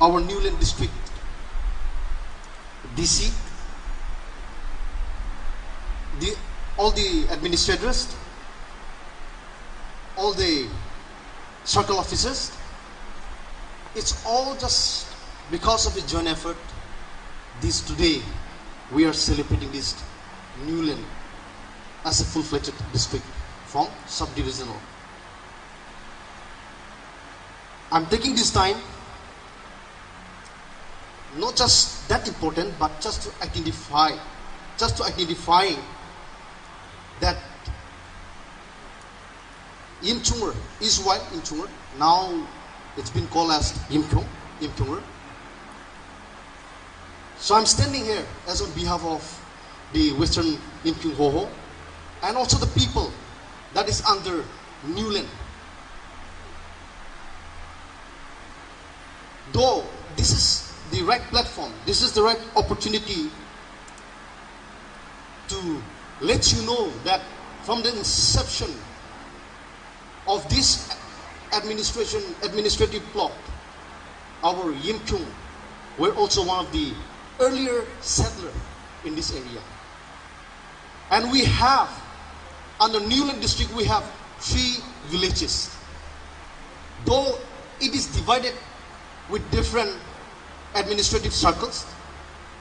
our Niuland District DC, all the administrators, all the circle officers. It's all just because of the joint effort. Today we are celebrating this Niuland as a full-fledged district from sub-divisional. I'm taking this time not just that important, but just to identify that Yimkhiung is while Yimkhiung, now it's been called as Yimkhiung. So I'm standing here as on behalf of the Western Yimkhiung Hoho and also the people that is under Niuland. Though this is the right platform, this is the right opportunity to let you know that from the inception of this administrative plot, our Yimkhiung were also one of the earlier settlers in this area. And we have, under Niuland District, we have 3 villages. Though it is divided with different administrative circles,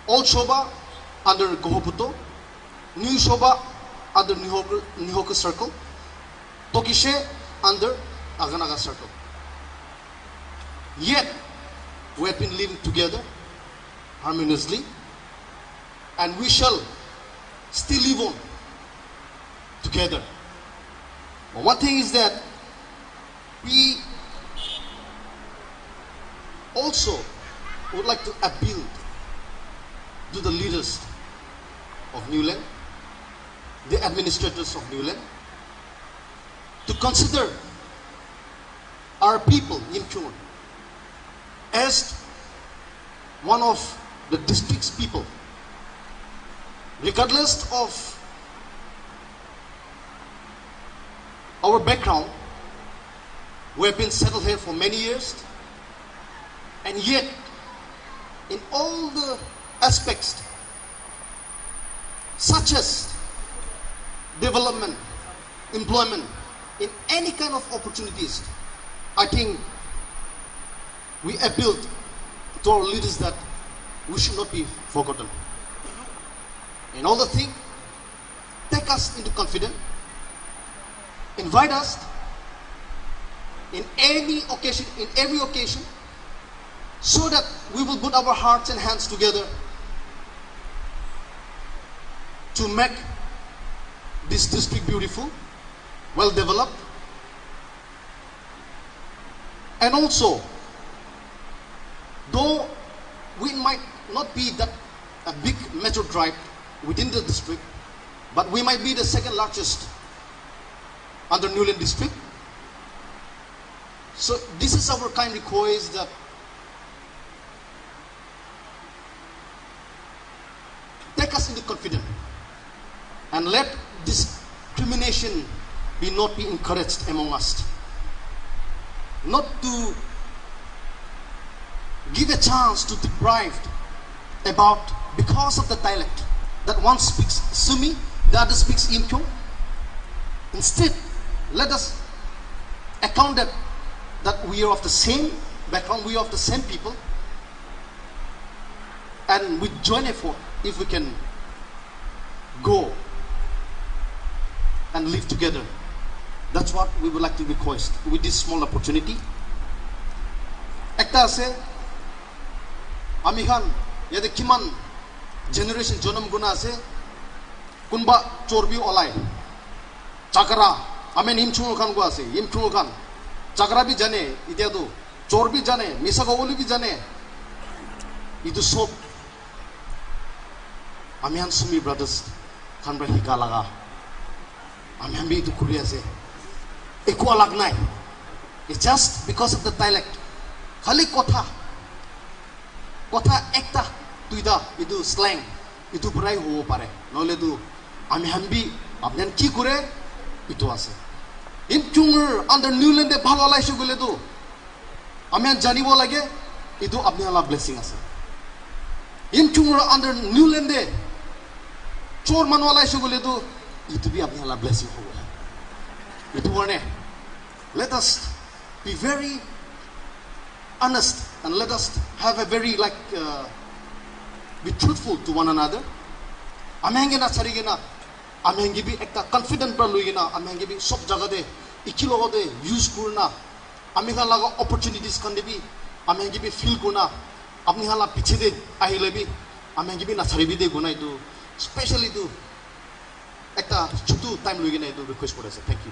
Old Shoba under Gohoputo, New Shoba under Nihoku Circle, Tokishe under Aganaga Circle. Yet, we have been living together harmoniously, and we shall still live on together. But one thing is that we also would like to appeal to the leaders of Niuland, the administrators of Niuland, to consider our people, Yimkhiung, as one of the district's people, regardless of our background. We have been settled here for many years, and yet in all the aspects such as development, employment, in any kind of opportunities, I think we appealed to our leaders that we should not be forgotten. In all the things, take us into confidence, invite us in every occasion, so that we will put our hearts and hands together to make this district beautiful, well developed, and also, though we might not be that a big metro drive within the district, but we might be the second largest under Niuland District. So this is our kind request that take us into confidence and let discrimination not be encouraged among us. Not to give a chance to deprive about because of the dialect that one speaks Sumi, the other speaks Yimkhiung. Instead, let us account that we are of the same background, we are of the same people, and with joint effort, if we can go and live together, that's what we would like to request with this small opportunity. Ekta ase ami khan yade kiman generation jonam guna ase kunba chorbi olai chakra amen Yimkhiung khan go ase Yimkhiung khan chakra bi jane ityadu chor bi jane misa goboli bi jane itu sob ami han Sumi brothers khan bra hika laga ami han bi itu kuri ase eko alag nai. It's just because of the dialect. Khali kotha ekta tuida itu slang itu purai hobo pare nole tu ami hanbi apnan ki kore itu ase Yimkhiung under Niuland e bhalo laise gole tu ami janibo lage Itu apni hala blessing ase. Yimkhiung under Niuland de chor manwala isu gole tu itu bi apni hala blessing hobo. Itu warne. Let us be very honest and let us have a very be truthful to one another. Amengi na sarigi na amengi bi ekta confident pra luigi na amengi bi sob jaga de ikilogo de use kurna amiga laga opportunities kan de bi amengi bi feel kurna apni hala piche de ahile bi amengi bi na saribi de guna itu especially to ekta chutu time luigi na itu request kore ase. Thank you.